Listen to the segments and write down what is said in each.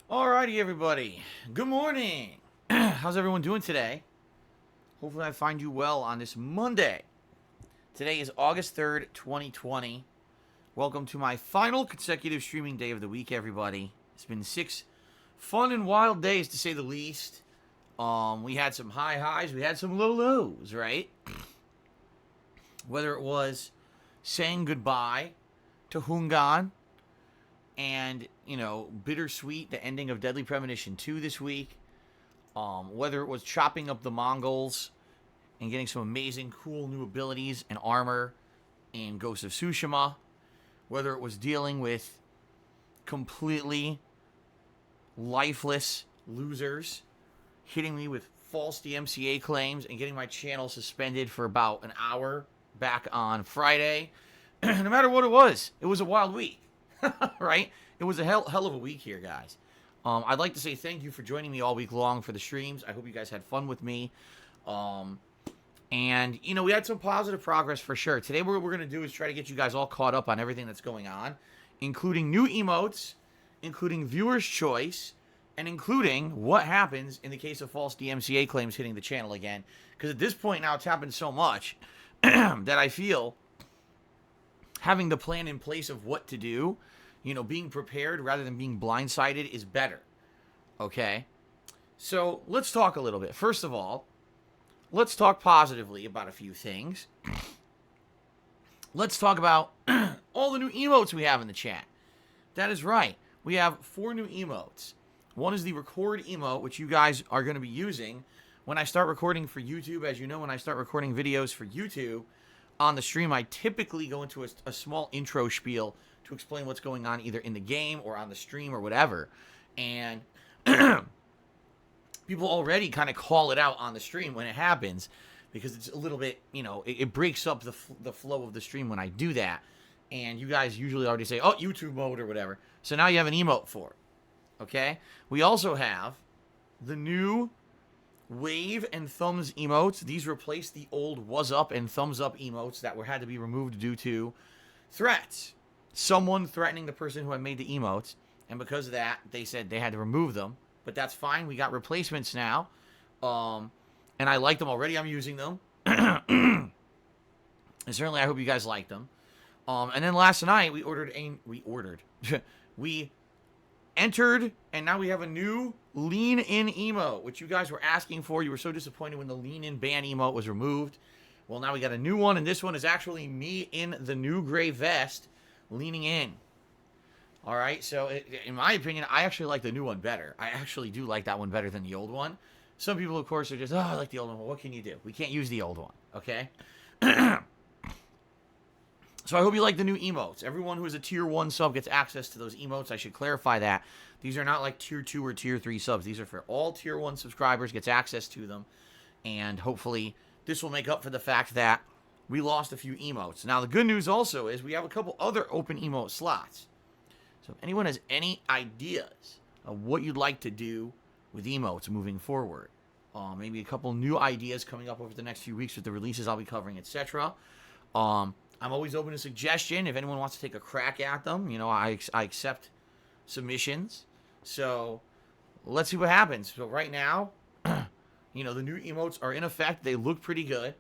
Alrighty, everybody. Good morning. How's everyone doing today? Hopefully, I find you well on this Monday. Today is August 3rd, 2020. Welcome to my final consecutive streaming day of the week, everybody. It's been 6 fun and wild days, to say the least. We had some high highs, we had some low lows, right? Whether it was saying goodbye to Hungan and, bittersweet, the ending of Deadly Premonition 2 this week. Whether it was chopping up the Mongols and getting some amazing, cool new abilities and armor in Ghost of Tsushima. Whether it was dealing with completely lifeless losers hitting me with false DMCA claims and getting my channel suspended for about an hour back on Friday. No matter what it was a wild week. Right? It was a hell of a week here, guys. I'd like to say thank you for joining me all week long for the streams. I hope you guys had fun with me. And, we had some positive progress for sure. Today, what we're going to do is try to get you guys all caught up on everything that's going on, including new emotes, including viewer's choice, and including what happens in the case of false DMCA claims hitting the channel again. Because at this point now, it's happened so much that I feel having the plan in place of what to do, being prepared rather than being blindsided is better. Okay? So let's talk a little bit. First of all, let's talk positively about a few things. Let's talk about all the new emotes we have in the chat. That is right. We have 4 new emotes. One is the record emote, which you guys are going to be using when I start recording for YouTube. As you know, when I start recording videos for YouTube on the stream, I typically go into a small intro spiel to explain what's going on either in the game or on the stream or whatever. And people already kind of call it out on the stream when it happens because it's a little bit, it breaks up the flow of the stream when I do that. And you guys usually already say, oh, YouTube mode or whatever. So now you have an emote for it. Okay? We also have the new wave and thumbs emotes. These replace the old was up and thumbs up emotes that had to be removed due to threats. Someone threatening the person who had made the emotes. And because of that, they said they had to remove them. But that's fine. We got replacements now. And I like them already. I'm using them. And certainly I hope you guys like them. And then last night we we entered, and now we have a new lean in emote, which you guys were asking for. You were so disappointed when the lean in ban emote was removed. Well, now we got a new one, and this one is actually me in the new gray vest leaning in. All right, so in my opinion, I actually like the new one better. I actually do like that one better than the old one. Some people, of course, are just, I like the old one. Well, what can you do? We can't use the old one, okay? So I hope you like the new emotes. Everyone who is a tier 1 sub gets access to those emotes. I should clarify that. These are not like tier 2 or tier 3 subs. These are for all tier 1 subscribers, gets access to them. And hopefully this will make up for the fact that we lost a few emotes. Now the good news also is we have a couple other open emote slots. So if anyone has any ideas of what you'd like to do with emotes moving forward, maybe a couple new ideas coming up over the next few weeks with the releases I'll be covering, etc. I'm always open to suggestion. If anyone wants to take a crack at them, I accept submissions. So let's see what happens. So right now, the new emotes are in effect. They look pretty good.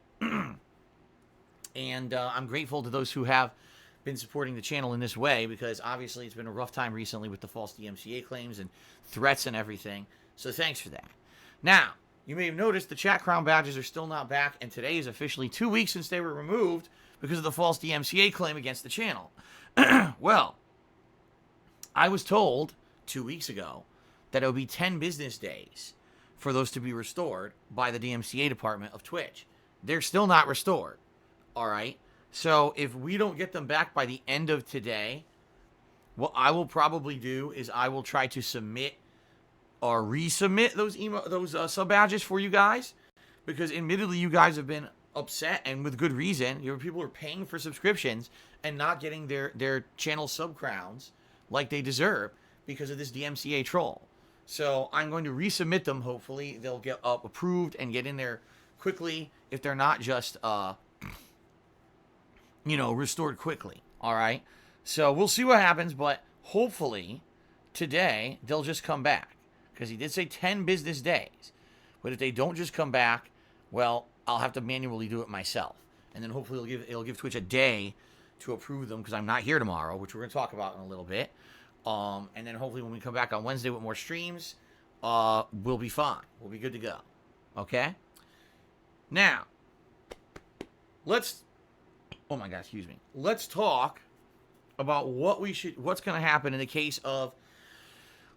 And I'm grateful to those who have been supporting the channel in this way because obviously it's been a rough time recently with the false DMCA claims and threats and everything. So thanks for that. Now, you may have noticed the chat crown badges are still not back, and today is officially 2 weeks since they were removed because of the false DMCA claim against the channel. Well, I was told 2 weeks ago that it would be 10 business days for those to be restored by the DMCA department of Twitch. They're still not restored. All right? So if we don't get them back by the end of today, what I will probably do is I will try to submit or resubmit those sub badges for you guys, because admittedly you guys have been upset, and with good reason. People are paying for subscriptions and not getting their channel sub crowns like they deserve because of this DMCA troll. So I'm going to resubmit them. Hopefully they'll get approved and get in there quickly if they're not just restored quickly. All right. So we'll see what happens, but hopefully today, they'll just come back. Because he did say 10 business days. But if they don't just come back, well, I'll have to manually do it myself. And then hopefully it'll give Twitch a day to approve them because I'm not here tomorrow, which we're going to talk about in a little bit. And then hopefully when we come back on Wednesday with more streams, we'll be fine. We'll be good to go. Okay? Now, let's talk about what's going to happen in the case of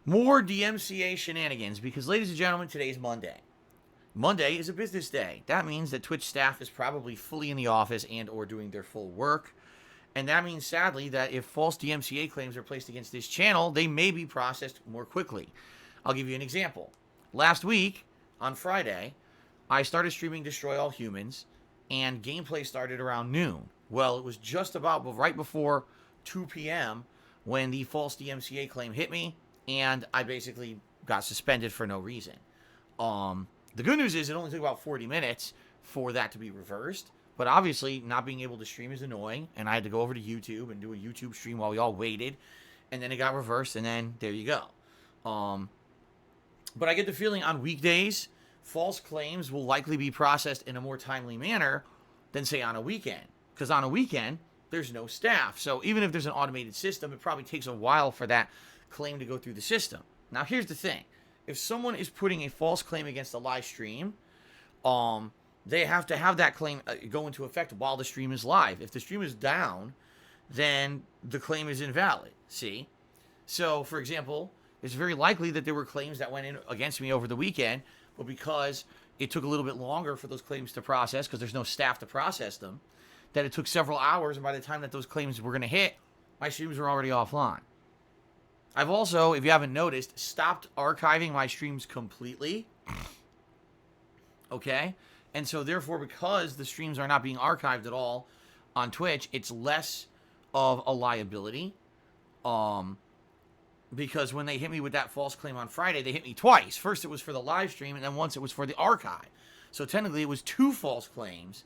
more DMCA shenanigans. Because, ladies and gentlemen, today's Monday. Monday is a business day. That means that Twitch staff is probably fully in the office and or doing their full work. And that means, sadly, that if false DMCA claims are placed against this channel, they may be processed more quickly. I'll give you an example. Last week, on Friday, I started streaming Destroy All Humans, and gameplay started around noon. Well, it was just about right before 2 p.m. when the false DMCA claim hit me, and I basically got suspended for no reason. The good news is it only took about 40 minutes for that to be reversed. But obviously, not being able to stream is annoying, and I had to go over to YouTube and do a YouTube stream while we all waited, and then it got reversed, and then there you go. But I get the feeling on weekdays, false claims will likely be processed in a more timely manner than, say, on a weekend. Because on a weekend, there's no staff. So even if there's an automated system, it probably takes a while for that claim to go through the system. Now, here's the thing. If someone is putting a false claim against a live stream, they have to have that claim go into effect while the stream is live. If the stream is down, then the claim is invalid, see? So, for example, it's very likely that there were claims that went in against me over the weekend, but because it took a little bit longer for those claims to process, because there's no staff to process them, that it took several hours, and by the time that those claims were going to hit, my streams were already offline. I've also, if you haven't noticed, stopped archiving my streams completely. Okay? And so, therefore, because the streams are not being archived at all on Twitch, it's less of a liability. Because when they hit me with that false claim on Friday, they hit me twice. First, it was for the live stream, and then once it was for the archive. So, technically, it was 2 false claims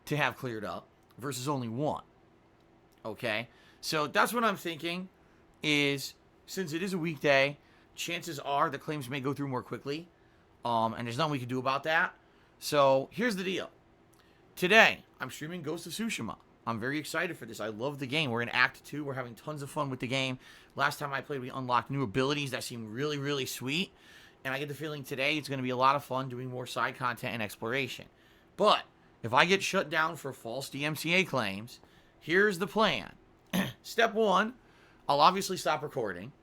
to have cleared up versus only 1. Okay? So, that's what I'm thinking is, since it is a weekday, chances are the claims may go through more quickly. And there's nothing we can do about that. So, here's the deal. Today, I'm streaming Ghost of Tsushima. I'm very excited for this. I love the game. We're in Act 2. We're having tons of fun with the game. Last time I played, we unlocked new abilities that seem really, really sweet. And I get the feeling today it's going to be a lot of fun doing more side content and exploration. But, if I get shut down for false DMCA claims, here's the plan. Step 1, I'll obviously stop recording.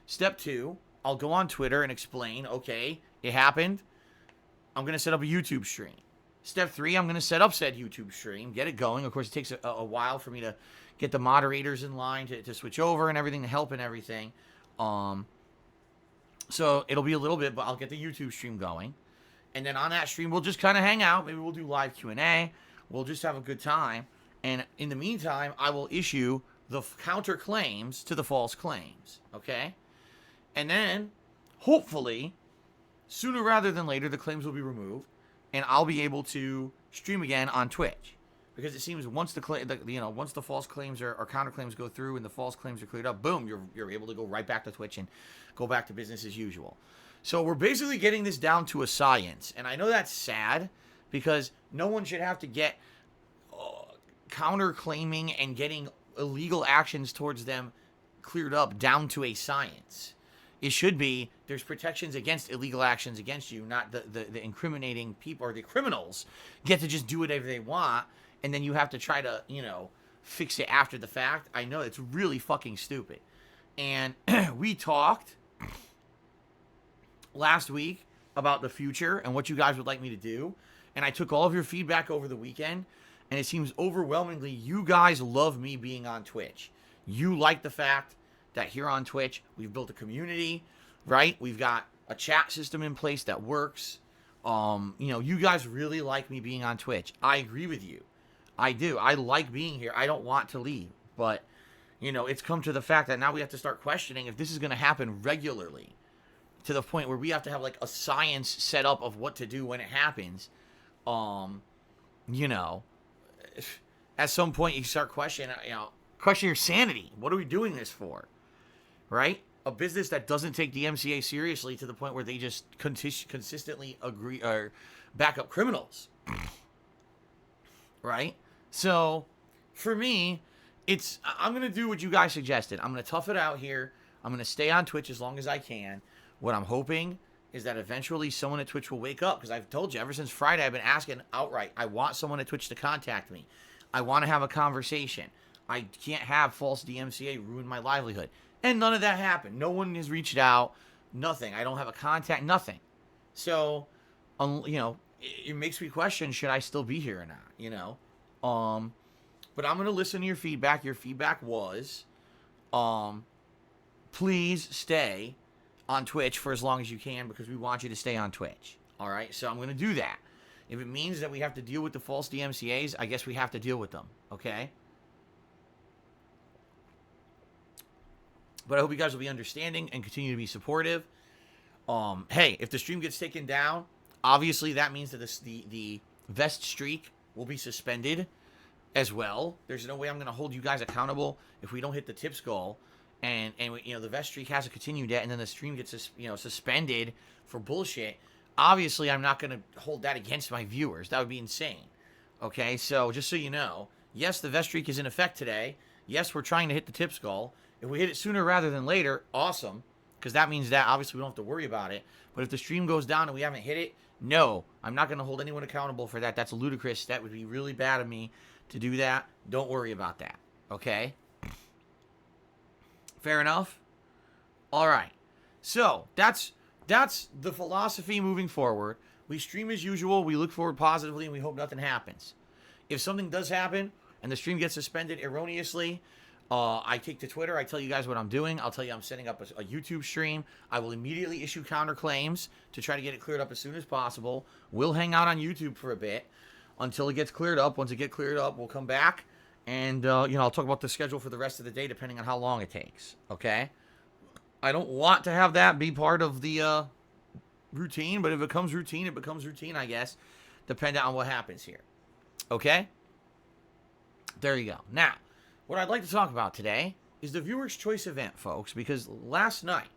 Step 2, I'll go on Twitter and explain, okay, it happened. I'm going to set up a YouTube stream. Step 3, I'm going to set up said YouTube stream, get it going. Of course, it takes a while for me to get the moderators in line to switch over and everything, to help and everything. So it'll be a little bit, but I'll get the YouTube stream going. And then on that stream, we'll just kind of hang out. Maybe we'll do live Q&A. We'll just have a good time. And in the meantime, I will issue the counter claims to the false claims. Okay? And then, hopefully, sooner rather than later, the claims will be removed, and I'll be able to stream again on Twitch. Because it seems once once the false claims or counter claims go through and the false claims are cleared up, boom, you're able to go right back to Twitch and go back to business as usual. So we're basically getting this down to a science, and I know that's sad because no one should have to get counter claiming and getting illegal actions towards them cleared up down to a science. It should be there's protections against illegal actions against you, not the incriminating people or the criminals get to just do whatever they want, and then you have to try to, fix it after the fact. I know it's really fucking stupid. And we talked last week about the future and what you guys would like me to do, and I took all of your feedback over the weekend, and it seems overwhelmingly you guys love me being on Twitch. You like the fact that here on Twitch, we've built a community, right? We've got a chat system in place that works. You guys really like me being on Twitch. I agree with you. I do. I like being here. I don't want to leave. But, it's come to the fact that now we have to start questioning if this is going to happen regularly to the point where we have to have, like, a science set up of what to do when it happens. At some point you start questioning your sanity. What are we doing this for? Right? a business that doesn't take DMCA seriously to the point where they just consistently agree or back up criminals. Right? So, for me, I'm going to do what you guys suggested. I'm going to tough it out here. I'm going to stay on Twitch as long as I can. What I'm hoping is that eventually someone at Twitch will wake up, because I've told you, ever since Friday, I've been asking outright, I want someone at Twitch to contact me. I want to have a conversation. I can't have false DMCA ruin my livelihood. And none of that happened. No one has reached out. Nothing. I don't have a contact. Nothing. So, it makes me question, should I still be here or not, But I'm going to listen to your feedback. Your feedback was, please stay on Twitch for as long as you can, because we want you to stay on Twitch. All right? So I'm going to do that. If it means that we have to deal with the false DMCAs, I guess we have to deal with them. Okay? But I hope you guys will be understanding and continue to be supportive. Hey, if the stream gets taken down, obviously that means that the vest streak will be suspended as well. There's no way I'm going to hold you guys accountable if we don't hit the tips goal. And the vest streak has to continue that, and then the stream gets suspended for bullshit. Obviously, I'm not going to hold that against my viewers. That would be insane. Okay, so just so you know, yes, the vest streak is in effect today. Yes, we're trying to hit the tips goal. If we hit it sooner rather than later, awesome, because that means that obviously we don't have to worry about it. But if the stream goes down and we haven't hit it, no, I'm not going to hold anyone accountable for that. That's ludicrous. That would be really bad of me to do that. Don't worry about that. Okay? Fair enough? All right. So, that's the philosophy moving forward. We stream as usual. We look forward positively, and we hope nothing happens. If something does happen and the stream gets suspended erroneously, I take to Twitter. I tell you guys what I'm doing. I'll tell you I'm setting up a YouTube stream. I will immediately issue counterclaims to try to get it cleared up as soon as possible. We'll hang out on YouTube for a bit until it gets cleared up. Once it gets cleared up, we'll come back. And, I'll talk about the schedule for the rest of the day, depending on how long it takes. Okay? I don't want to have that be part of the routine, but if it becomes routine, it becomes routine, I guess, depending on what happens here. Okay? There you go. Now, what I'd like to talk about today is the Viewer's Choice event, folks, because last night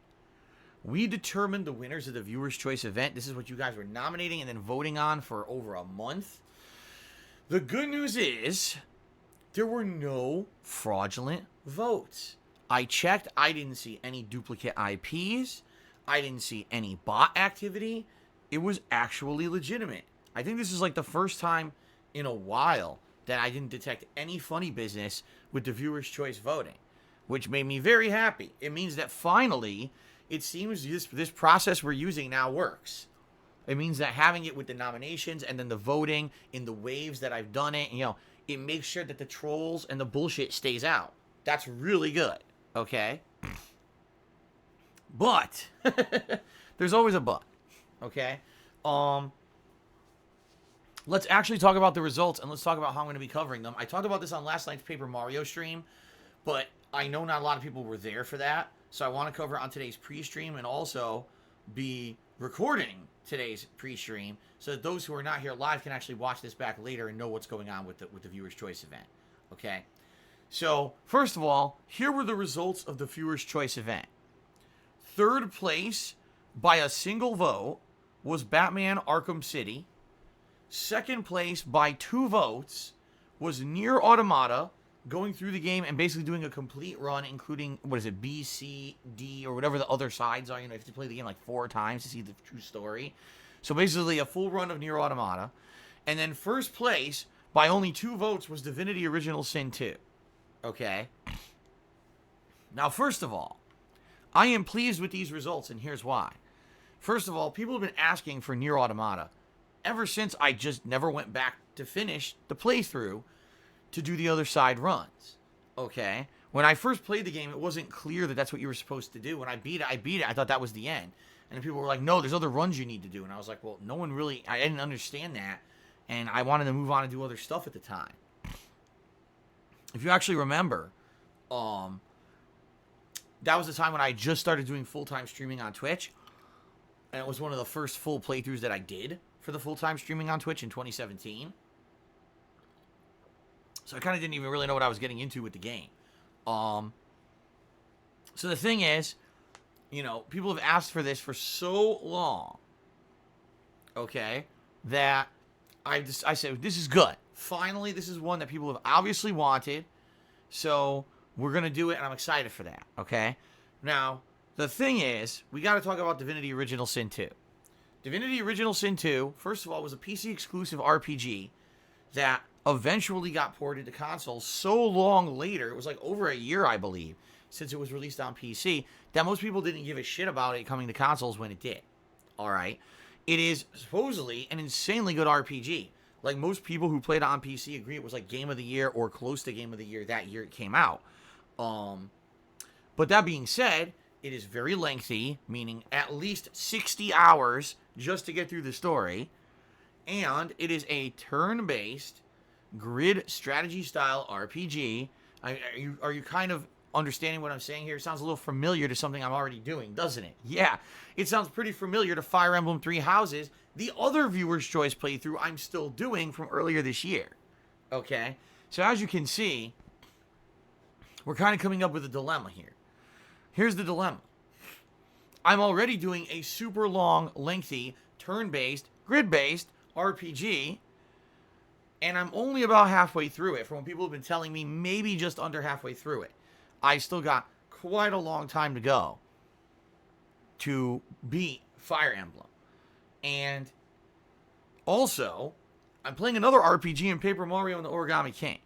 we determined the winners of the Viewer's Choice event. This is what you guys were nominating and then voting on for over a month. The good news is there were no fraudulent votes. I checked. I didn't see any duplicate IPs. I didn't see any bot activity. It was actually legitimate. I think this is like the first time in a while that I didn't detect any funny business with the Viewer's Choice voting, which made me very happy. It means that finally, it seems this process we're using now works. It means that having it with the nominations and then the voting in the waves that I've done it, it makes sure that the trolls and the bullshit stays out. That's really good, okay? But, there's always a but, okay? Let's actually talk about the results, and let's talk about how I'm going to be covering them. I talked about this on last night's Paper Mario stream, but I know not a lot of people were there for that, so I want to cover it on today's pre-stream and also be recording today's pre-stream so that those who are not here live can actually watch this back later and know what's going on with the Viewer's Choice event, okay? So, first of all, here were the results of the Viewer's Choice event. Third place, by a single vote, was Batman Arkham City. Second place, by 2 votes, was Nier Automata, going through the game and basically doing a complete run, including, B, C, D, or whatever the other sides are. You have to play the game like 4 times to see the true story. So basically a full run of Nier Automata. And then first place, by only 2 votes, was Divinity Original Sin 2. Okay? Now, first of all, I am pleased with these results, and here's why. First of all, people have been asking for Nier Automata ever since I just never went back to finish the playthrough to do the other side runs. Okay? When I first played the game, it wasn't clear that that's what you were supposed to do. When I beat it. I thought that was the end. And then people were like, no, there's other runs you need to do. And I was like, well, I didn't understand that. And I wanted to move on and do other stuff at the time. If you actually remember, that was the time when I just started doing full-time streaming on Twitch. And it was one of the first full playthroughs that I did for the full-time streaming on Twitch in 2017. So I kind of didn't even really know what I was getting into with the game. So the thing is, You know, people have asked for this for so long, okay, that I said, this is good. Finally, this is one that people have obviously wanted, so we're going to do it, and I'm excited for that, okay? Now, the thing is, we got to talk about Divinity Original Sin 2. Divinity Original Sin 2, first of all, was a PC-exclusive RPG that eventually got ported to consoles so long later, it was like over a year, I believe, since it was released on PC, that most people didn't give a shit about it coming to consoles when it did. All right? It is supposedly an insanely good RPG. Like, most people who played it on PC agree it was like Game of the Year or close to Game of the Year that year it came out. But that being said, it is very lengthy, meaning at least 60 hours just to get through the story. And it is a turn-based, grid strategy-style RPG. Are you kind of understanding what I'm saying here? It sounds a little familiar to something I'm already doing, doesn't it? Yeah, it sounds pretty familiar to Fire Emblem Three Houses, the other viewer's choice playthrough I'm still doing from earlier this year. Okay? So as you can see, we're kind of coming up with a dilemma here. Here's the dilemma. I'm already doing a super long, lengthy, turn-based, grid-based RPG, and I'm only about halfway through it. From what people have been telling me, maybe just under halfway through it. I still got quite a long time to go to beat Fire Emblem. And also, I'm playing another RPG in Paper Mario and the Origami King.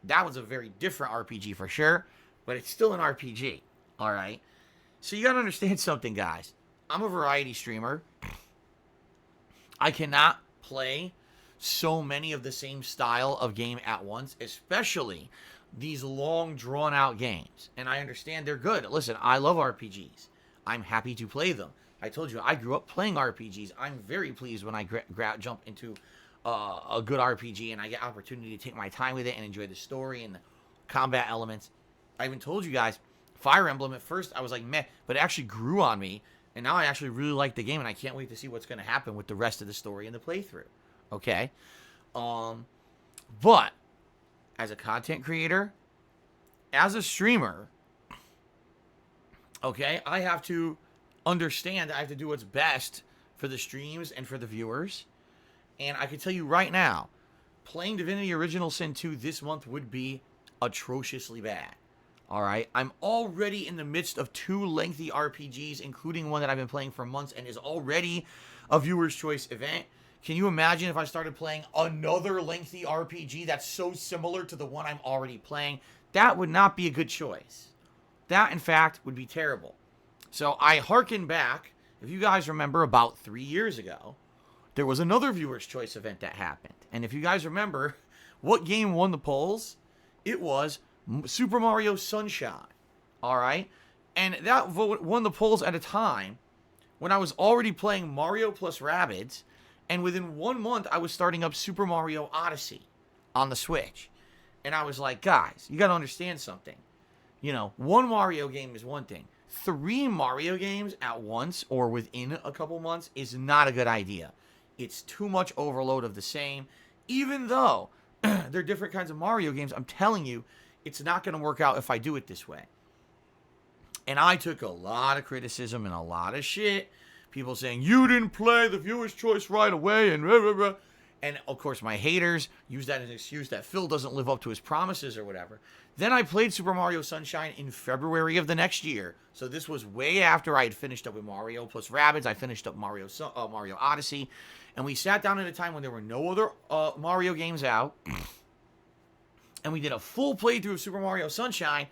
That was a very different RPG for sure, but it's still an RPG. All right? So you got to understand something, guys. I'm a variety streamer. I cannot play so many of the same style of game at once, especially these long, drawn-out games. And I understand they're good. Listen, I love RPGs. I'm happy to play them. I told you, I grew up playing RPGs. I'm very pleased when I jump into a good RPG and I get opportunity to take my time with it and enjoy the story and the combat elements. I even told you guys, Fire Emblem, at first I was like, meh, but it actually grew on me. And now I actually really like the game, and I can't wait to see what's going to happen with the rest of the story and the playthrough. Okay? But as a content creator, as a streamer, okay, I have to understand I have to do what's best for the streams and for the viewers. And I can tell you right now, playing Divinity Original Sin 2 this month would be atrociously bad. All right, I'm already in the midst of 2 lengthy RPGs, including one that I've been playing for months and is already a viewer's choice event. Can you imagine if I started playing another lengthy RPG that's so similar to the one I'm already playing? That would not be a good choice. That, in fact, would be terrible. So I hearken back, if you guys remember, about 3 years ago, there was another viewer's choice event that happened. And if you guys remember, what game won the polls? It was Super Mario Sunshine, all right? And that vote won the polls at a time when I was already playing Mario plus Rabbids, and within 1 month, I was starting up Super Mario Odyssey on the Switch. And I was like, guys, you got to understand something. You know, 1 Mario game is one thing. 3 Mario games at once or within a couple months is not a good idea. It's too much overload of the same. Even though they're different kinds of Mario games, I'm telling you, it's not going to work out if I do it this way. And I took a lot of criticism and a lot of shit. People saying, you didn't play the viewer's choice right away, and blah, blah, blah. And, of course, my haters use that as an excuse that Phil doesn't live up to his promises or whatever. Then I played Super Mario Sunshine in February of the next year. So this was way after I had finished up with Mario plus Rabbids. I finished up Mario Odyssey. And we sat down at a time when there were no other Mario games out. And we did a full playthrough of Super Mario Sunshine.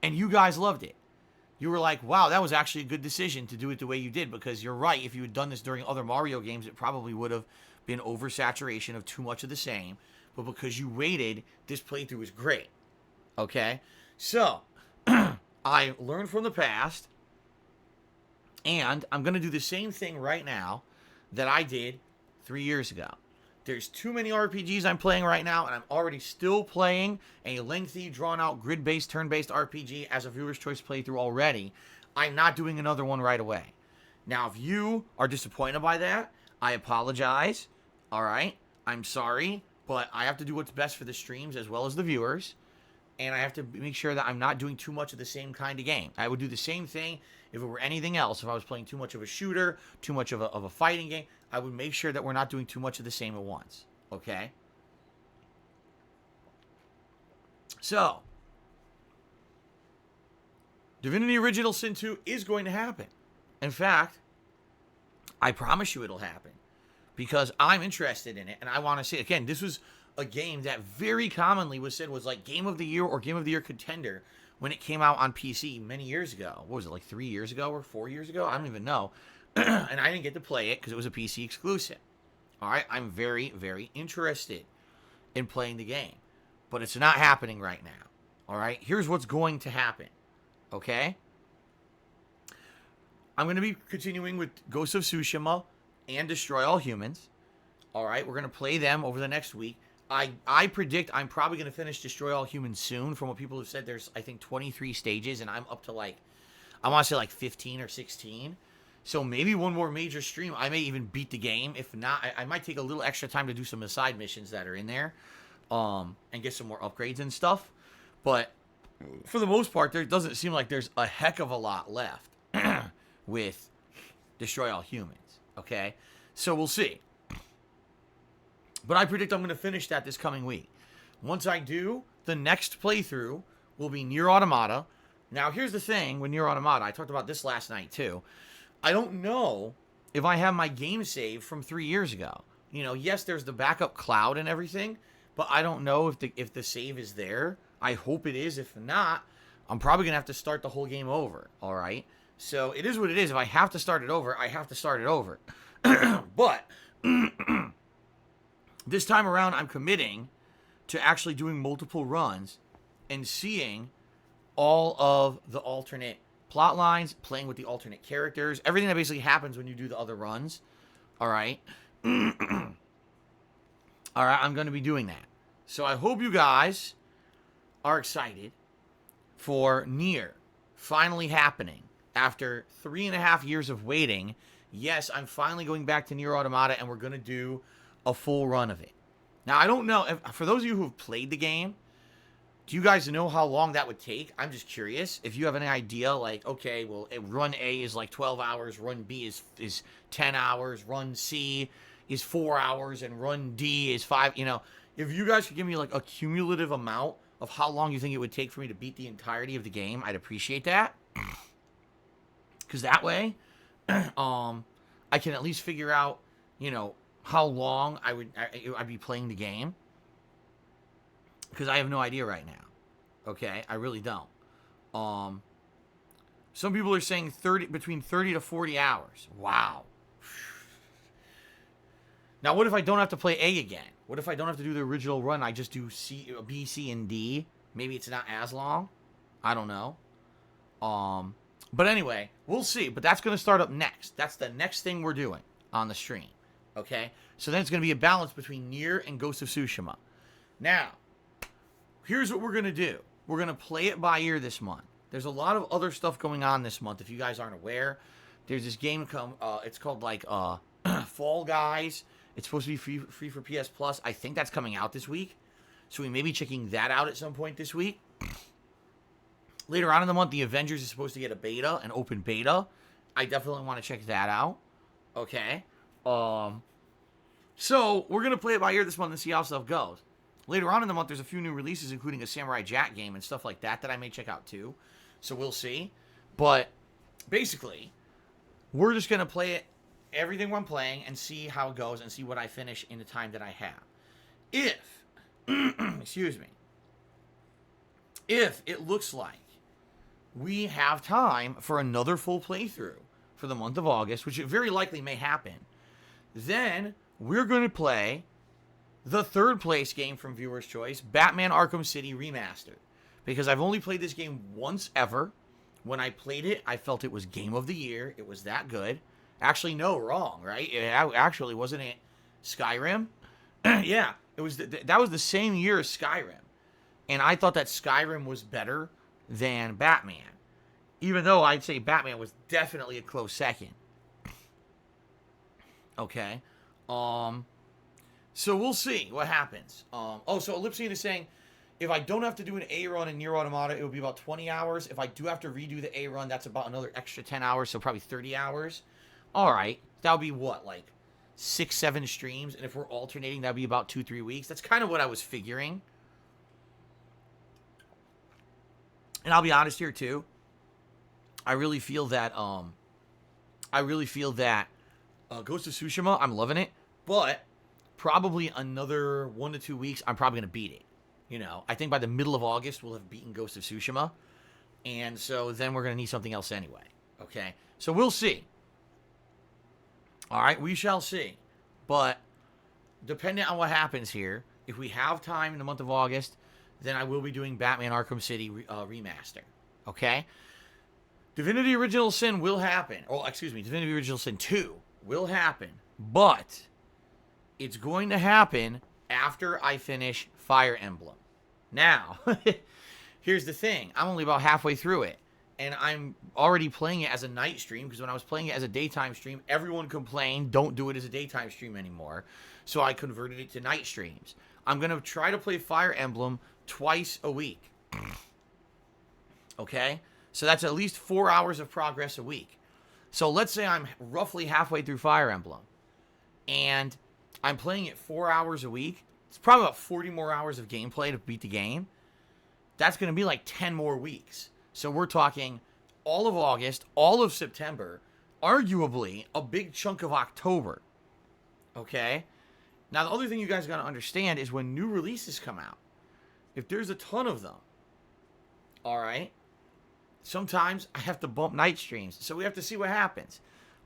And you guys loved it. You were like, wow, that was actually a good decision to do it the way you did. Because you're right, if you had done this during other Mario games, it probably would have been oversaturation of too much of the same. But because you waited, this playthrough was great. Okay? So, I learned from the past. And I'm going to do the same thing right now that I did 3 years ago. There's too many RPGs I'm playing right now, and I'm already still playing a lengthy, drawn-out, grid-based, turn-based RPG as a viewer's choice playthrough already. I'm not doing another one right away. Now, if you are disappointed by that, I apologize. All right? I'm sorry, but I have to do what's best for the streams as well as the viewers. and I have to make sure that I'm not doing too much of the same kind of game. I would do the same thing if it were anything else. If I was playing too much of a shooter, too much of a fighting game, I would make sure that we're not doing too much of the same at once. Okay? So, Divinity Original Sin 2 is going to happen. In fact, I promise you it'll happen. Because I'm interested in it, and I want to see it. Again, this was a game that very commonly was said was like Game of the Year or Game of the Year contender when it came out on PC many years ago. What was it, like 3 years ago or 4 years ago? I don't even know. And I didn't get to play it because it was a PC exclusive. All right, I'm very, very interested in playing the game. But it's not happening right now. All right, here's what's going to happen. Okay? I'm going to be continuing with Ghost of Tsushima and Destroy All Humans. All right, we're going to play them over the next week. I predict I'm probably going to finish Destroy All Humans soon. From what people have said, there's, I think, 23 stages, and I'm up to, like, I want to say, like, 15 or 16. So maybe one more major stream, I may even beat the game. If not, I might take a little extra time to do some of the side missions that are in there, and get some more upgrades and stuff. But for the most part, there doesn't seem like there's a heck of a lot left with Destroy All Humans, okay? So we'll see. But I predict I'm going to finish that this coming week. Once I do, the next playthrough will be Nier Automata. Now, here's the thing with Nier Automata. I talked about this last night, too. I don't know if I have my game save from 3 years ago. You know, yes, there's the backup cloud and everything, but I don't know if the save is there. I hope it is. If not, I'm probably going to have to start the whole game over, all right? So it is what it is. If I have to start it over, I have to start it over. But this time around, I'm committing to actually doing multiple runs and seeing all of the alternate plot lines, playing with the alternate characters, everything that basically happens when you do the other runs. All right. All right, I'm going to be doing that. So I hope you guys are excited for Nier finally happening after 3.5 years of waiting. Yes, I'm finally going back to Nier Automata, and we're going to do a full run of it. Now, I don't know, for those of you who have played the game, do you guys know how long that would take? I'm just curious. If you have any idea, like, okay, well, run A is like 12 hours, run B is 10 hours, run C is 4 hours, and run D is 5, you know, if you guys could give me like a cumulative amount of how long you think it would take for me to beat the entirety of the game, I'd appreciate that. Because that way, I can at least figure out, you know, how long I'd be playing the game. Because I have no idea right now. Okay, I really don't. Some people are saying between 30 to 40 hours. Wow. Now, what if I don't have to play A again? What if I don't have to do the original run? I just do C, B, C, and D. Maybe it's not as long. I don't know. But anyway, we'll see. But that's going to start up next. That's the next thing we're doing on the stream. Okay? So then it's going to be a balance between Nier and Ghost of Tsushima. Now, here's what we're going to do. We're going to play it by ear this month. There's a lot of other stuff going on this month. If you guys aren't aware, there's this game it's called like Fall Guys. It's supposed to be free for PS Plus. I think that's coming out this week. So we may be checking that out at some point this week. Later on in the month, the Avengers is supposed to get a beta, an open beta. I definitely want to check that out. Okay. So we're going to play it by ear this month and see how stuff goes. Later on in the month, there's a few new releases, including a Samurai Jack game and stuff like that I may check out too. So we'll see. But basically, we're just going to play it, everything I'm playing, and see how it goes and see what I finish in the time that I have. If, excuse me, if it looks like we have time for another full playthrough for the month of August, which it very likely may happen, then we're going to play the third place game from Viewer's Choice, Batman Arkham City Remastered. Because I've only played this game once ever. When I played it, I felt it was Game of the Year. It was that good. Actually, no, wrong, right? Actually, wasn't it Skyrim? Yeah, it was. That was the same year as Skyrim. And I thought that Skyrim was better than Batman. Even though I'd say Batman was definitely a close second. Okay. So we'll see what happens. So Ellipsian is saying, If I don't have to do an A run in Nier Automata, it would be about 20 hours. If I do have to redo the A run, that's about another extra 10 hours, so probably 30 hours. All right, that would be what, like 6, 7 streams? And if we're alternating, that would be about 2, 3 weeks. That's kind of what I was figuring. And I'll be honest here too. I really feel that Ghost of Tsushima, I'm loving it, but probably another 1 to 2 weeks, I'm probably gonna beat it. You know, I think by the middle of August we'll have beaten Ghost of Tsushima, and so then we're gonna need something else anyway. Okay, so we'll see. All right, we shall see. But depending on what happens here, if we have time in the month of August, then I will be doing Batman Arkham City remaster. Okay. Divinity Original Sin will happen. Oh, excuse me. Divinity Original Sin 2 will happen. But it's going to happen after I finish Fire Emblem. Now, here's the thing. I'm only about halfway through it. And I'm already playing it as a night stream. Because when I was playing it as a daytime stream, everyone complained, don't do it as a daytime stream anymore. So I converted it to night streams. I'm going to try to play Fire Emblem twice a week. Okay? So that's at least 4 hours of progress a week. So let's say I'm roughly halfway through Fire Emblem. And I'm playing it 4 hours a week. It's probably about 40 more hours of gameplay to beat the game. That's going to be like 10 more weeks. So we're talking all of August, all of September, arguably a big chunk of October. Okay? Now, the other thing you guys got to understand is when new releases come out, if there's a ton of them, all right, sometimes I have to bump night streams. So we have to see what happens.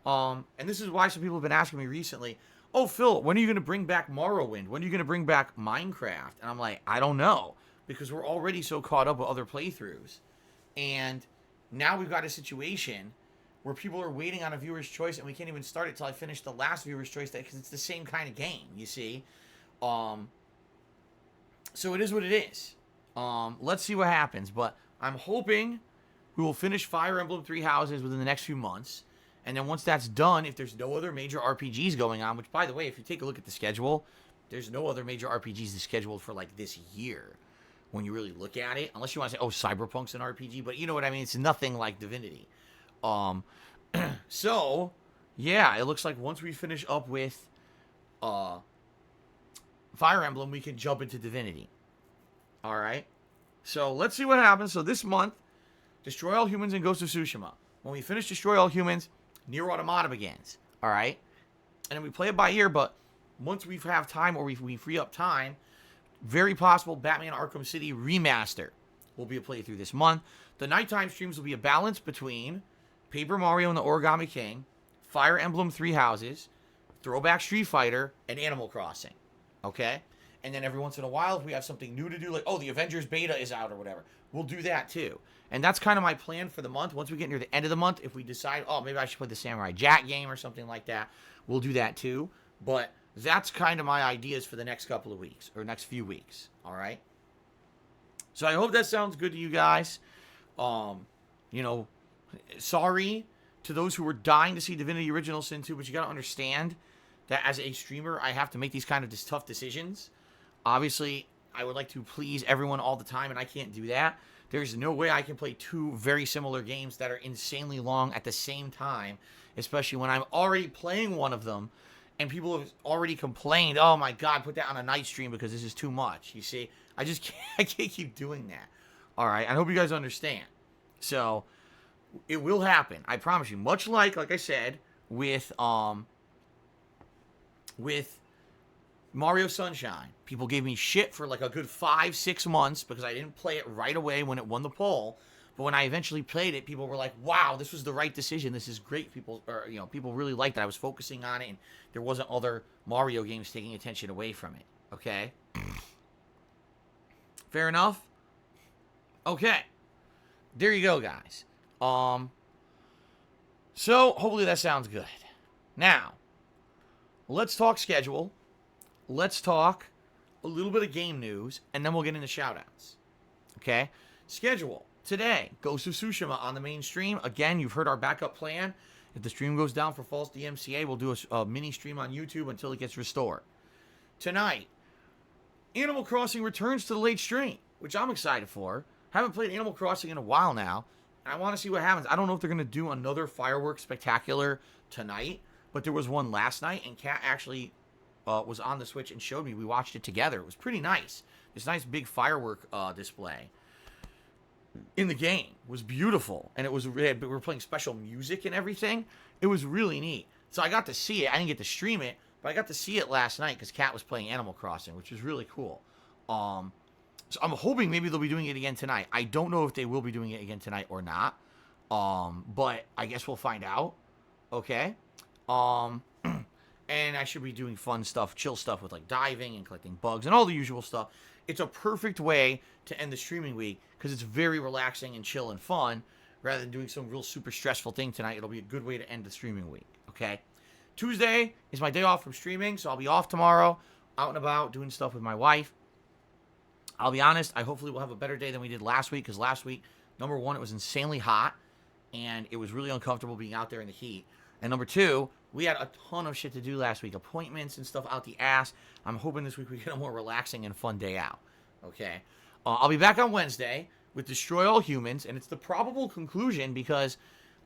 And this is why some people have been asking me recently, oh, Phil, when are you going to bring back Morrowind? When are you going to bring back Minecraft? And I'm like, I don't know. Because we're already so caught up with other playthroughs. And now we've got a situation where people are waiting on a viewer's choice and we can't even start it till I finish the last viewer's choice because it's the same kind of game, you see. So it is what it is. Let's see what happens. But I'm hoping we will finish Fire Emblem Three Houses within the next few months. And then once that's done, if there's no other major RPGs going on, which, by the way, if you take a look at the schedule, there's no other major RPGs scheduled for, like, this year when you really look at it. Unless you want to say, oh, Cyberpunk's an RPG. But you know what I mean? It's nothing like Divinity. So, yeah, it looks like once we finish up with Fire Emblem, we can jump into Divinity. All right? So, let's see what happens. So, this month, Destroy All Humans and Ghost of Tsushima. When we finish Destroy All Humans, Nier Automata begins. All right? And then we play it by ear, but once we have time or we free up time, very possible Batman Arkham City Remaster will be a playthrough this month. The nighttime streams will be a balance between Paper Mario and the Origami King, Fire Emblem Three Houses, Throwback Street Fighter, and Animal Crossing. Okay? And then every once in a while, if we have something new to do, like, oh, the Avengers beta is out or whatever, we'll do that too. And that's kind of my plan for the month. Once we get near the end of the month, if we decide, oh, maybe I should play the Samurai Jack game or something like that, we'll do that too. But that's kind of my ideas for the next couple of weeks, or next few weeks. All right? So I hope that sounds good to you guys. You know, sorry to those who were dying to see Divinity Original Sin 2, but you got to understand that as a streamer, I have to make these kind of tough decisions. Obviously, I would like to please everyone all the time, and I can't do that. There's no way I can play two very similar games that are insanely long at the same time, especially when I'm already playing one of them, and people have already complained, oh my god, put that on a night stream because this is too much. You see, I can't keep doing that. All right, I hope you guys understand. So, it will happen. I promise you. Much like I said, with Mario Sunshine. People gave me shit for like a good 5-6 months because I didn't play it right away when it won the poll. But when I eventually played it, people were like, wow, this was the right decision. This is great. People really liked that I was focusing on it and there wasn't other Mario games taking attention away from it. Okay? Fair enough? Okay. There you go, guys. So, hopefully that sounds good. Now, let's talk schedule. Let's talk a little bit of game news, and then we'll get into shoutouts. Okay? Schedule. Today, Ghost of Tsushima on the main stream. Again, you've heard our backup plan. If the stream goes down for false DMCA, we'll do a mini stream on YouTube until it gets restored. Tonight, Animal Crossing returns to the late stream. which I'm excited for. Haven't played Animal Crossing in a while now. I want to see what happens. I don't know if they're going to do another fireworks spectacular tonight, but there was one last night, and Kat actually was on the Switch and showed me. We watched it together. It was pretty nice. This nice big firework display in the game was beautiful, and we were playing special music and everything. It was really neat. So I got to see it. I didn't get to stream it, but I got to see it last night because Kat was playing Animal Crossing, which was really cool. So I'm hoping maybe they'll be doing it again tonight. I don't know if they will be doing it again tonight or not. But I guess we'll find out. Okay. And I should be doing fun stuff, chill stuff with like diving and collecting bugs and all the usual stuff. It's a perfect way to end the streaming week because it's very relaxing and chill and fun rather than doing some real super stressful thing tonight. It'll be a good way to end the streaming week. Okay. Tuesday is my day off from streaming, so I'll be off tomorrow, out and about, doing stuff with my wife. I'll be honest, I hopefully will have a better day than we did last week, because last week, number one, it was insanely hot, and it was really uncomfortable being out there in the heat. And number two, we had a ton of shit to do last week, appointments and stuff out the ass. I'm hoping this week we get a more relaxing and fun day out. Okay? I'll be back on Wednesday with Destroy All Humans, and it's the probable conclusion because,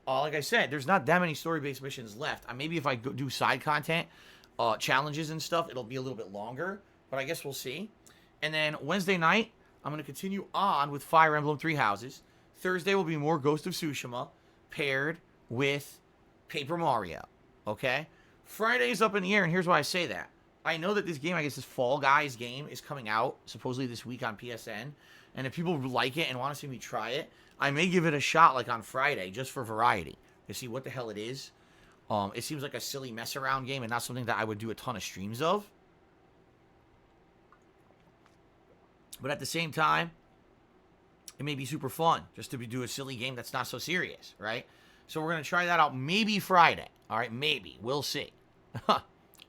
like I said, there's not that many story-based missions left. Maybe if I do side content, challenges and stuff, it'll be a little bit longer, but I guess we'll see. And then Wednesday night, I'm going to continue on with Fire Emblem Three Houses. Thursday will be more Ghost of Tsushima paired with Paper Mario. Okay? Friday's up in the air, and here's why I say that. I know that this game, I guess this Fall Guys game, is coming out supposedly this week on PSN. And if people like it and want to see me try it, I may give it a shot like on Friday just for variety to see what the hell it is. It seems like a silly mess around game and not something that I would do a ton of streams of. But at the same time, it may be super fun just to do a silly game that's not so serious, right? So we're going to try that out maybe Friday. All right, maybe. We'll see.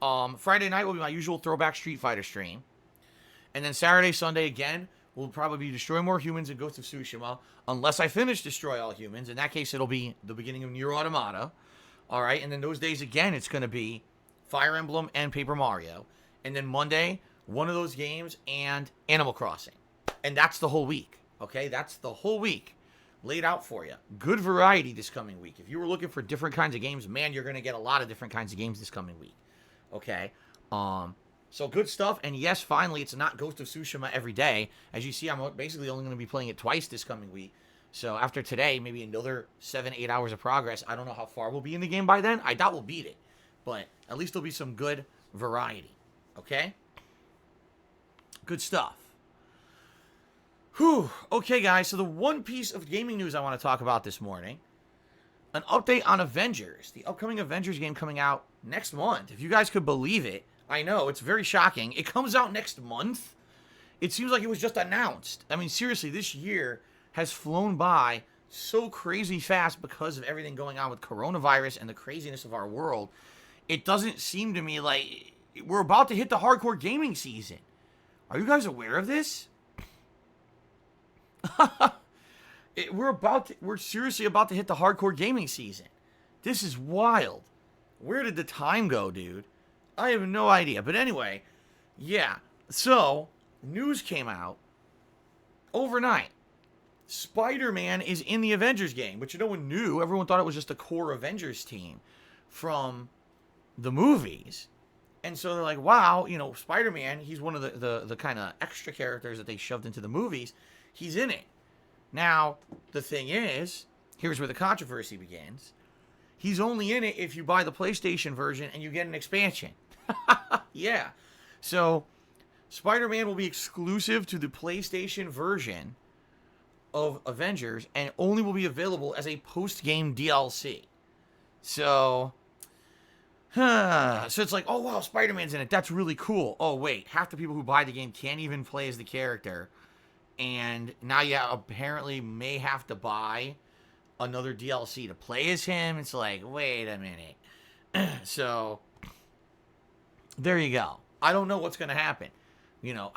Friday night will be my usual throwback Street Fighter stream. And then Saturday, Sunday again, will probably be Destroy More Humans and Ghost of Tsushima. Unless I finish Destroy All Humans. In that case, it'll be the beginning of Nier Automata. All right, and then those days again, it's going to be Fire Emblem and Paper Mario. And then Monday, one of those games and Animal Crossing. And that's the whole week. Okay, that's the whole week laid out for you. Good variety this coming week. If you were looking for different kinds of games, man, you're going to get a lot of different kinds of games this coming week. Okay, so good stuff. And yes, finally, it's not Ghost of Tsushima every day. As you see, I'm basically only going to be playing it twice this coming week. So after today, maybe another 7-8 hours of progress. I don't know how far we'll be in the game by then. I doubt we'll beat it. But at least there'll be some good variety. Okay? Good stuff. Whew. Okay, guys. So the one piece of gaming news I want to talk about this morning. An update on Avengers. The upcoming Avengers game coming out next month. If you guys could believe it. I know, it's very shocking. It comes out next month. It seems like it was just announced. I mean, seriously, this year has flown by so crazy fast because of everything going on with coronavirus and the craziness of our world. It doesn't seem to me like we're about to hit the hardcore gaming season. Are you guys aware of this? We're seriously about to hit the hardcore gaming season. This is wild. Where did the time go, dude? I have no idea. But anyway, yeah. So, news came out overnight. Spider-Man is in the Avengers game, which no one knew. Everyone thought it was just a core Avengers team from the movies. And so they're like, wow, you know, Spider-Man, he's one of the kind of extra characters that they shoved into the movies. He's in it. Now, the thing is, here's where the controversy begins. He's only in it if you buy the PlayStation version and you get an expansion. Yeah. So, Spider-Man will be exclusive to the PlayStation version of Avengers and only will be available as a post-game DLC. So it's like, oh, wow, Spider-Man's in it. That's really cool. Oh, wait, half the people who buy the game can't even play as the character. And now you apparently may have to buy another DLC to play as him. It's like, wait a minute. So, there you go. I don't know what's going to happen. You know,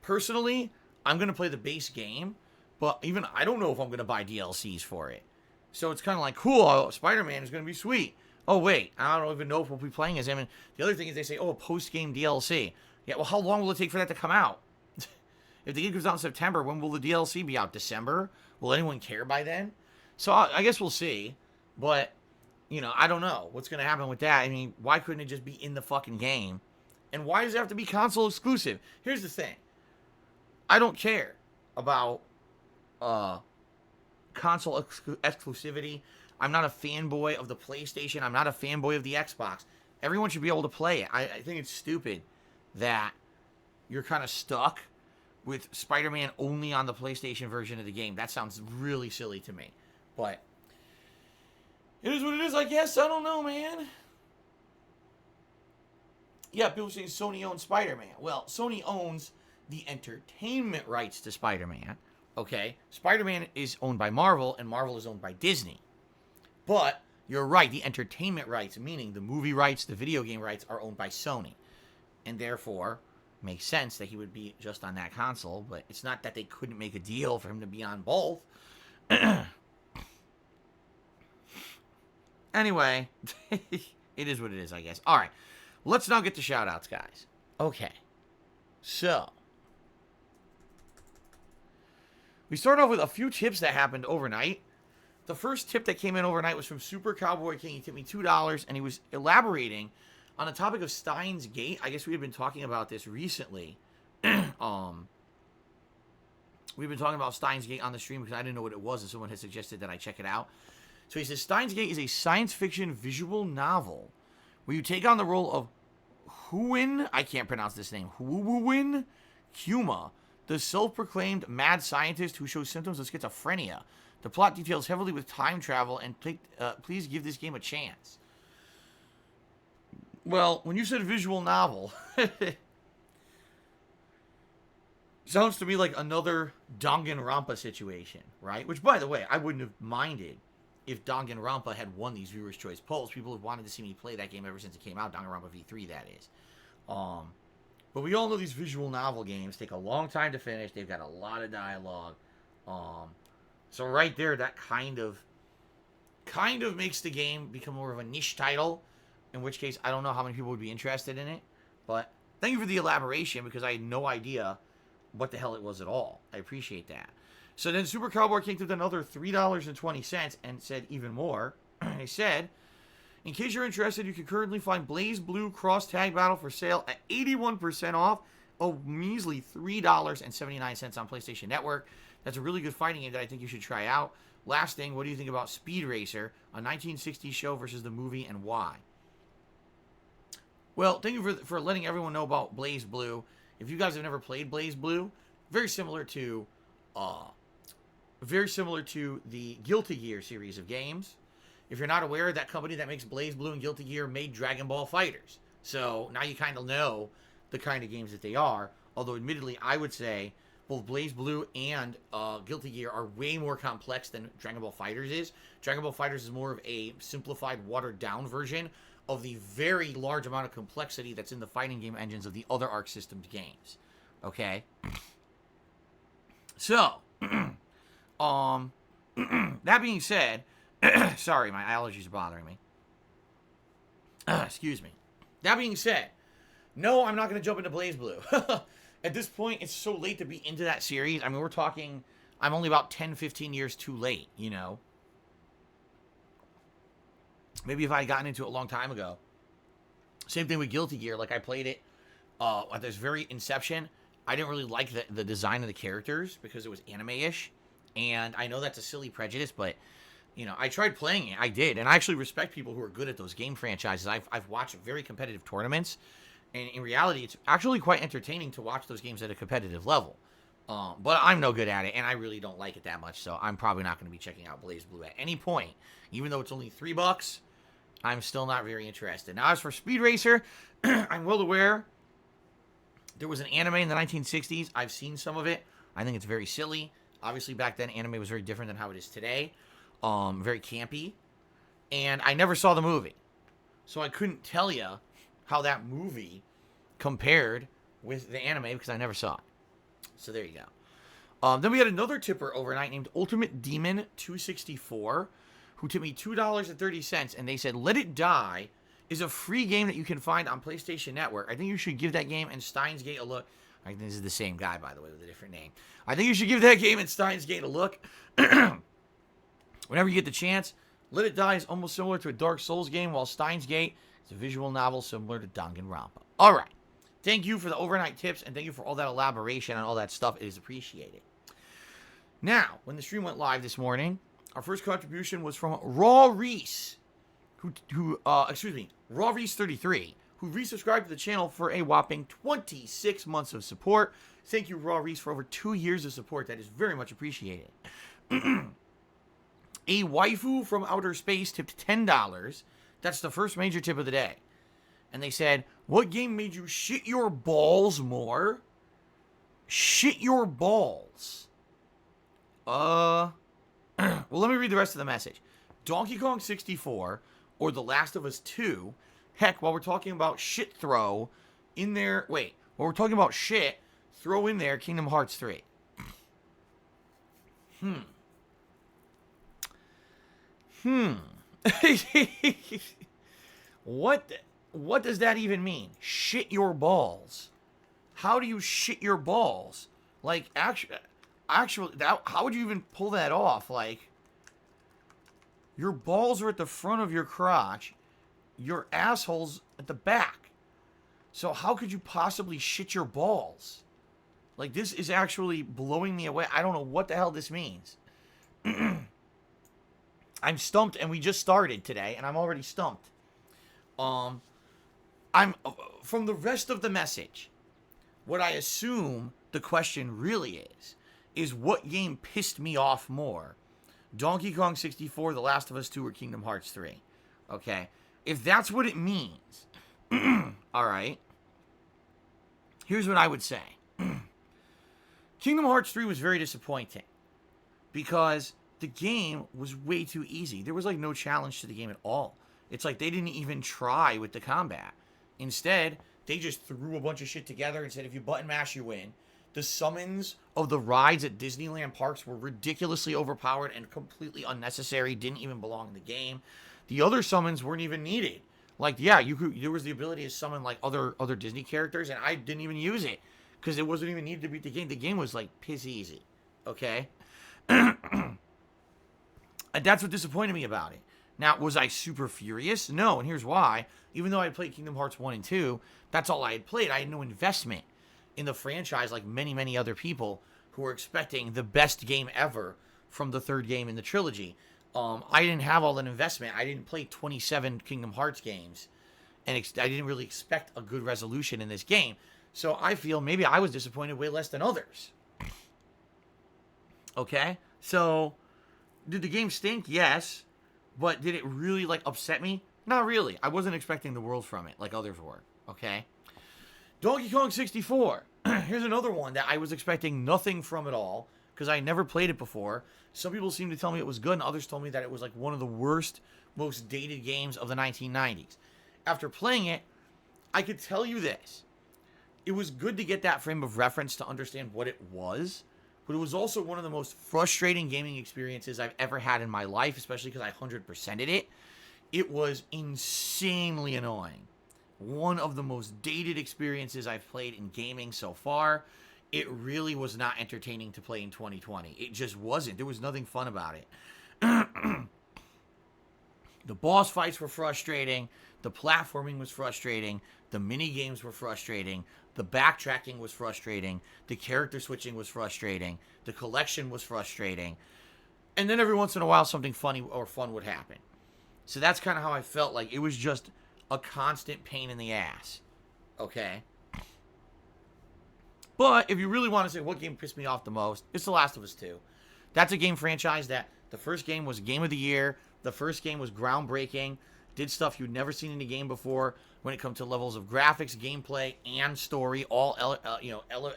personally, I'm going to play the base game, but even I don't know if I'm going to buy DLCs for it. So it's kind of like, cool, Spider-Man is going to be sweet. Oh, wait, I don't even know if we'll be playing as him. And the other thing is they say, oh, a post-game DLC. Yeah, well, how long will it take for that to come out? If the game comes out in September, when will the DLC be out? December? Will anyone care by then? So I guess we'll see. But, you know, I don't know what's going to happen with that. I mean, why couldn't it just be in the fucking game? And why does it have to be console exclusive? Here's the thing. I don't care about console exclusivity. I'm not a fanboy of the PlayStation. I'm not a fanboy of the Xbox. Everyone should be able to play it. I think it's stupid that you're kind of stuck with Spider-Man only on the PlayStation version of the game. That sounds really silly to me. But it is what it is, I guess. I don't know, man. Yeah, people say Sony owns Spider-Man. Well, Sony owns the entertainment rights to Spider-Man. Okay? Spider-Man is owned by Marvel, and Marvel is owned by Disney. But you're right, the entertainment rights, meaning the movie rights, the video game rights, are owned by Sony. And therefore, makes sense that he would be just on that console, but it's not that they couldn't make a deal for him to be on both. Anyway, it is what it is, I guess. All right, let's now get to shout-outs, guys. Okay, so we start off with a few tips that happened overnight. The first tip that came in overnight was from Super Cowboy King. He tipped me $2, and he was elaborating on the topic of Steins Gate. I guess we had been talking about this recently. We've been talking about Steins Gate on the stream because I didn't know what it was, and someone had suggested that I check it out. So he says, Steins Gate is a science fiction visual novel where you take on the role of Huin, I can't pronounce this name, Huin Kuma, the self-proclaimed mad scientist who shows symptoms of schizophrenia. The plot details heavily with time travel, and please give this game a chance. Well, when you said visual novel, sounds to me like another Danganronpa situation, right? Which, by the way, I wouldn't have minded if Danganronpa had won these Viewers' Choice polls. People have wanted to see me play that game ever since it came out, Danganronpa V3, that is. But we all know these visual novel games take a long time to finish. They've got a lot of dialogue. So right there, that kind of makes the game become more of a niche title, in which case I don't know how many people would be interested in it. But thank you for the elaboration, because I had no idea what the hell it was at all. I appreciate that. So then Super Cowboy King took another $3.20 and said even more. He said, in case you're interested, you can currently find Blaze Blue Cross Tag Battle for sale at 81% off, a measly $3.79 on PlayStation Network. That's a really good fighting game that I think you should try out. Last thing, what do you think about Speed Racer, a 1960s show versus the movie, and why? Well, thank you for letting everyone know about Blaze Blue. If you guys have never played Blaze Blue, very similar to the Guilty Gear series of games. If you're not aware, that company that makes Blaze Blue and Guilty Gear made Dragon Ball FighterZ. So now you kind of know the kind of games that they are. Although admittedly, I would say both Blaze Blue and Guilty Gear are way more complex than Dragon Ball FighterZ is. Dragon Ball FighterZ is more of a simplified, watered-down version of the very large amount of complexity that's in the fighting game engines of the other Arc Systems games. Okay? So, that being said, sorry, my allergies are bothering me. Excuse me. That being said, no, I'm not going to jump into Blaze Blue. At this point, it's so late to be into that series. I mean, we're talking, I'm only about 10, 15 years too late, you know? Maybe if I had gotten into it a long time ago. Same thing with Guilty Gear. Like, I played it at this very inception. I didn't really like the design of the characters because it was anime-ish. And I know that's a silly prejudice, but, you know, I tried playing it. I did. And I actually respect people who are good at those game franchises. I've watched very competitive tournaments. And in reality, it's actually quite entertaining to watch those games at a competitive level. But I'm no good at it, and I really don't like it that much, so I'm probably not going to be checking out Blaze Blue at any point. Even though it's only $3, I'm still not very interested. Now, as for Speed Racer, I'm well aware there was an anime in the 1960s. I've seen some of it. I think it's very silly. Obviously, back then, anime was very different than how it is today. Very campy. And I never saw the movie. So I couldn't tell you how that movie compared with the anime because I never saw it. So there you go. Then we had another tipper overnight named Ultimate Demon 264 who tipped me $2.30, and they said Let It Die is a free game that you can find on PlayStation Network. I think you should give that game and Steins Gate a look. I think this is the same guy, by the way, with a different name. I think you should give that game in Steins Gate a look. Whenever you get the chance, Let It Die is almost similar to a Dark Souls game, while Steins Gate is a visual novel similar to Danganronpa. All right. Thank you for the overnight tips, and thank you for all that elaboration and all that stuff. It is appreciated. Now, when the stream went live this morning, our first contribution was from Raw Reese, Raw Reese 33, who resubscribed to the channel for a whopping 26 months of support. Thank you, Raw Reese, for over 2 years of support. That is very much appreciated. A waifu from outer space tipped $10. That's the first major tip of the day. And they said, what game made you shit your balls more? Shit your balls. Well, let me read the rest of the message. Donkey Kong 64 or The Last of Us 2. Heck, while we're talking about shit throw in there, while we're talking about shit, throw in there Kingdom Hearts 3. What does that even mean? Shit your balls. How do you shit your balls? Like, actually, how would you even pull that off? Like, your balls are at the front of your crotch, your asshole's at the back. So how could you possibly shit your balls? Like, this is actually blowing me away. I don't know what the hell this means. I'm stumped, and we just started today, and I'm already stumped. I'm from the rest of the message, what I assume the question really is what game pissed me off more? Donkey Kong 64, The Last of Us 2, or Kingdom Hearts 3? Okay? If that's what it means, alright, here's what I would say. Kingdom Hearts 3 was very disappointing because the game was way too easy. There was like no challenge to the game at all. It's like they didn't even try with the combat. Instead, they just threw a bunch of shit together and said, if you button mash, you win. The summons of the rides at Disneyland parks were ridiculously overpowered and completely unnecessary, didn't even belong in the game. The other summons weren't even needed. Like, yeah, there was the ability to summon like other Disney characters, and I didn't even use it because it wasn't even needed to beat the game. The game was like piss easy. Okay? And that's what disappointed me about it. Now, was I super furious? No, and here's why. Even though I played Kingdom Hearts 1 and 2, that's all I had played. I had no investment in the franchise like many, many other people who were expecting the best game ever from the third game in the trilogy. I didn't have all that investment. I didn't play 27 Kingdom Hearts games, and I didn't really expect a good resolution in this game. So I feel maybe I was disappointed way less than others. Okay? So, did the game stink? Yes. But did it really, like, upset me? Not really. I wasn't expecting the world from it like others were. Okay? Donkey Kong 64. Here's another one that I was expecting nothing from at all because I never played it before. Some people seem to tell me it was good, and others told me that it was like one of the worst, most dated games of the 1990s. After playing it, I could tell you this. It was good to get that frame of reference to understand what it was, but it was also one of the most frustrating gaming experiences I've ever had in my life, especially because I 100%ed it. It was insanely annoying. One of the most dated experiences I've played in gaming so far. It really was not entertaining to play in 2020. It just wasn't. There was nothing fun about it. The boss fights were frustrating. The platforming was frustrating. The mini games were frustrating. The backtracking was frustrating. The character switching was frustrating. The collection was frustrating. And then every once in a while, something funny or fun would happen. So that's kind of how I felt. Like it was just a constant pain in the ass. Okay? But if you really want to say what game pissed me off the most, it's The Last of Us 2. That's a game franchise that the first game was Game of the Year. The first game was groundbreaking. Did stuff you'd never seen in a game before when it comes to levels of graphics, gameplay, and story, all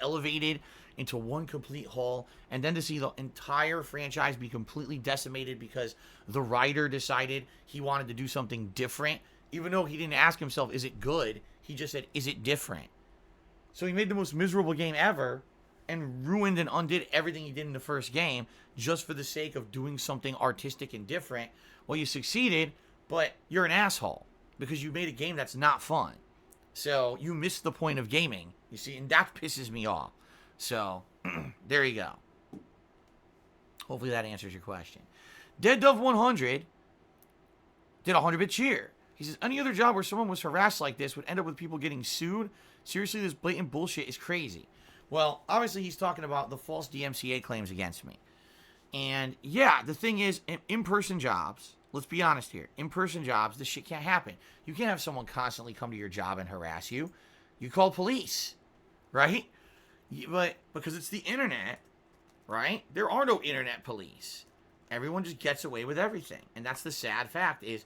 elevated into one complete whole. And then to see the entire franchise be completely decimated because the writer decided he wanted to do something different. Even though he didn't ask himself, is it good? He just said, is it different? So he made the most miserable game ever and ruined and undid everything he did in the first game just for the sake of doing something artistic and different. Well, you succeeded, but you're an asshole because you made a game that's not fun. So you missed the point of gaming, you see, and that pisses me off. So there you go. Hopefully that answers your question. Dead Dove 100 did a 100-bit cheer. He says, any other job where someone was harassed like this would end up with people getting sued? Seriously, this blatant bullshit is crazy. Well, obviously he's talking about the false DMCA claims against me. And yeah, the thing is, in-person jobs, let's be honest here, in-person jobs, this shit can't happen. You can't have someone constantly come to your job and harass you. You call police, right? But because it's the internet, right? There are no internet police. Everyone just gets away with everything. And that's the sad fact is,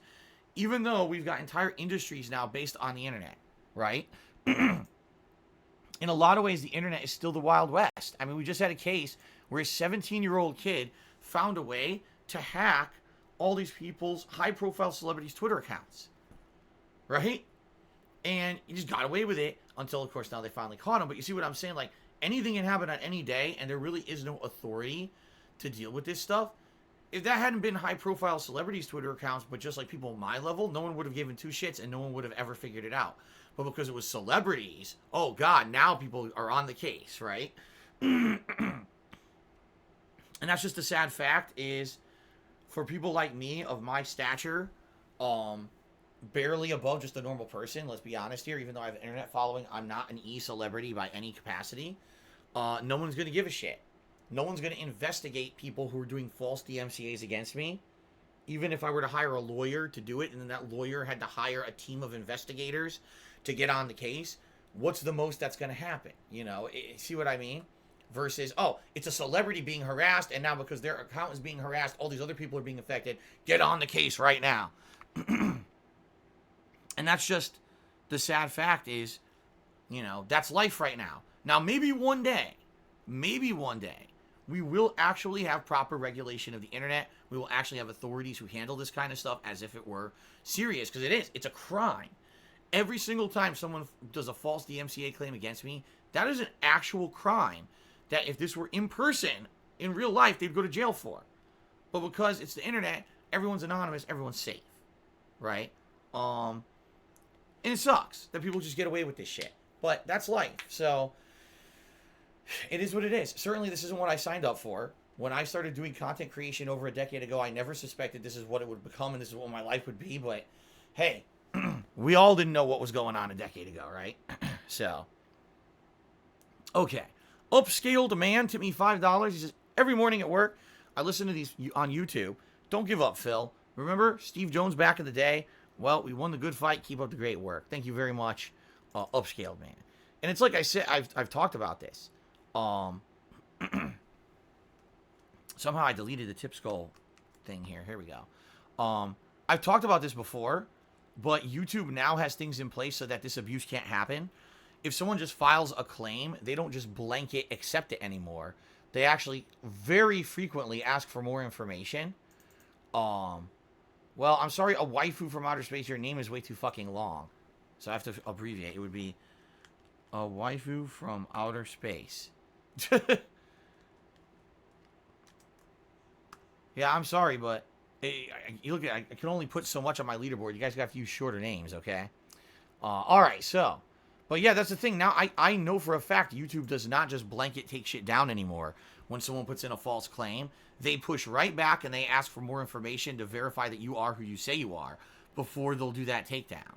even though we've got entire industries now based on the internet, right? In a lot of ways, the internet is still the Wild West. I mean, we just had a case where a 17-year-old kid found a way to hack all these people's high-profile celebrities' Twitter accounts, right? And he just got away with it until, of course, now they finally caught him. But you see what I'm saying? Like, anything can happen on any day, and there really is no authority to deal with this stuff. If that hadn't been high-profile celebrities' Twitter accounts, but just like people on my level, no one would have given two shits, and no one would have ever figured it out. But because it was celebrities, oh God, now people are on the case, right? And that's just a sad fact is, for people like me of my stature, barely above just a normal person, let's be honest here, even though I have an internet following, I'm not an e-celebrity by any capacity. No one's going to give a shit. No one's going to investigate people who are doing false DMCAs against me. Even if I were to hire a lawyer to do it, and then that lawyer had to hire a team of investigators to get on the case, what's the most that's going to happen? You know, see what I mean? Versus, oh, it's a celebrity being harassed, and now because their account is being harassed, all these other people are being affected. Get on the case right now. And that's just the sad fact is, you know, that's life right now. Now, maybe one day, we will actually have proper regulation of the internet. We will actually have authorities who handle this kind of stuff as if it were serious, because it is. It's a crime. Every single time someone does a false DMCA claim against me, that is an actual crime that if this were in person, in real life, they'd go to jail for. But because it's the internet, everyone's anonymous, everyone's safe, right? And it sucks that people just get away with this shit. But that's life, so it is what it is. Certainly, this isn't what I signed up for. When I started doing content creation over a decade ago, I never suspected this is what it would become and this is what my life would be. But, hey, we all didn't know what was going on a decade ago, right? So, okay. Upscaled man tipped me $5. He says, every morning at work, I listen to these on YouTube. Don't give up, Phil. Remember Steve Jones back in the day? Well, we won the good fight. Keep up the great work. Thank you very much, Upscaled man. And it's like I said, I've talked about this. Somehow I deleted the tip skull thing here. Here we go. I've talked about this before, but YouTube now has things in place so that this abuse can't happen. If someone just files a claim, they don't just blanket accept it anymore. They actually very frequently ask for more information. Well, I'm sorry, a waifu from outer space, your name is way too fucking long. So I have to abbreviate. It would be a waifu from outer space. Yeah, I'm sorry, but you look at I can only put so much on my leaderboard. You guys have to use shorter names, okay? All right, so, but yeah, that's the thing. Now I know for a fact YouTube does not just blanket take shit down anymore. When someone puts in a false claim, they push right back and they ask for more information to verify that you are who you say you are before they'll do that takedown.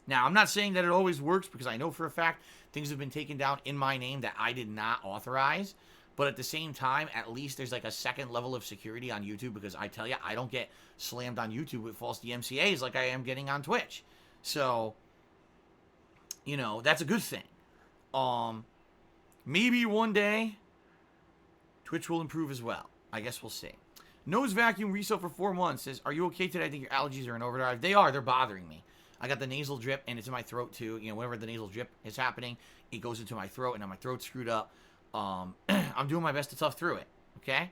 Now, I'm not saying that it always works because I know for a fact things have been taken down in my name that I did not authorize. But at the same time, at least there's like a second level of security on YouTube because I tell you, I don't get slammed on YouTube with false DMCAs like I am getting on Twitch. So, you know, that's a good thing. Maybe one day Twitch will improve as well. I guess we'll see. Nose vacuum resale for 4 months says, are you okay today? I think your allergies are in overdrive. They are. They're bothering me. I got the nasal drip and it's in my throat too. You know, whenever the nasal drip is happening, it goes into my throat and now my throat's screwed up. I'm doing my best to tough through it, okay?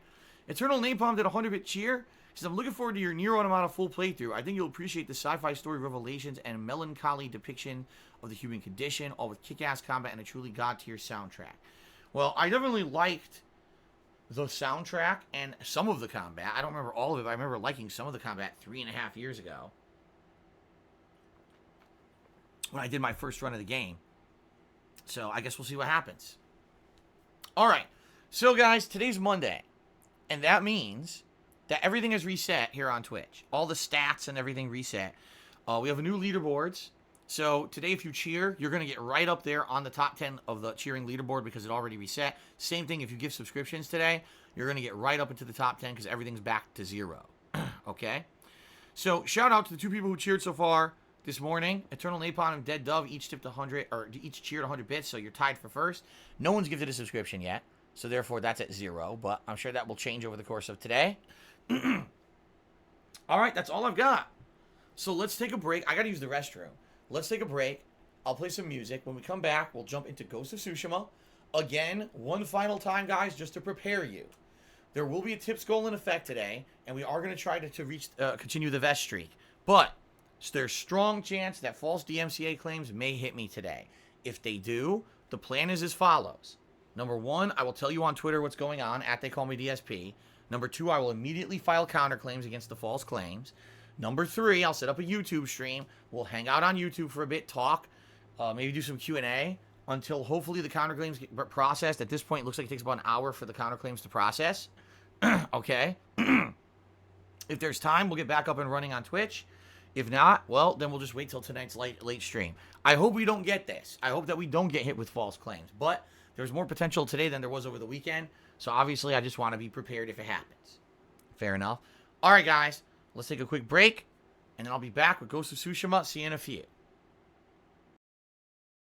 Eternal Napalm did a 100-bit cheer. He says, I'm looking forward to your Nier Automata full playthrough. I think you'll appreciate the sci-fi story revelations and melancholy depiction of the human condition, all with kick-ass combat and a truly god-tier soundtrack. Well, I definitely liked the soundtrack and some of the combat. I don't remember all of it, but I remember liking some of the combat 3.5 years ago. when I did my first run of the game. So I guess we'll see what happens. All right. So, guys, today's Monday. And that means that everything is reset here on Twitch. All the stats and everything reset. We have a new leaderboards. So today, if you cheer, you're going to get right up there on the top 10 of the cheering leaderboard because it already reset. Same thing if you give subscriptions today. You're going to get right up into the top 10 because everything's back to 0. Okay? So shout out to the 2 people who cheered so far this morning. Eternal Napalm and Dead Dove each tipped 100, or each cheered 100 bits, so you're tied for first. No one's gifted a subscription yet, so therefore that's at 0, but I'm sure that will change over the course of today. All right, that's all I've got. So let's take a break. I got to use the restroom. Let's take a break. I'll play some music. When we come back, we'll jump into Ghost of Tsushima. Again, one final time, guys, just to prepare you. There will be a tips goal in effect today, and we are going to try to reach continue the vest streak. But there's strong chance that false DMCA claims may hit me today. If they do, the plan is as follows. Number 1, I will tell you on Twitter what's going on, @TheyCallMeDSP. Number 2, I will immediately file counterclaims against the false claims. Number 3, I'll set up a YouTube stream. We'll hang out on YouTube for a bit, talk, maybe do some Q&A until hopefully the counterclaims get processed. At this point, it looks like it takes about an hour for the counterclaims to process. Okay? If there's time, we'll get back up and running on Twitch. If not, well, then we'll just wait till tonight's late stream. I hope we don't get this. I hope that we don't get hit with false claims. But there's more potential today than there was over the weekend. So obviously, I just want to be prepared if it happens. Fair enough. All right, guys. Let's take a quick break. And then I'll be back with Ghost of Tsushima. See you in a few.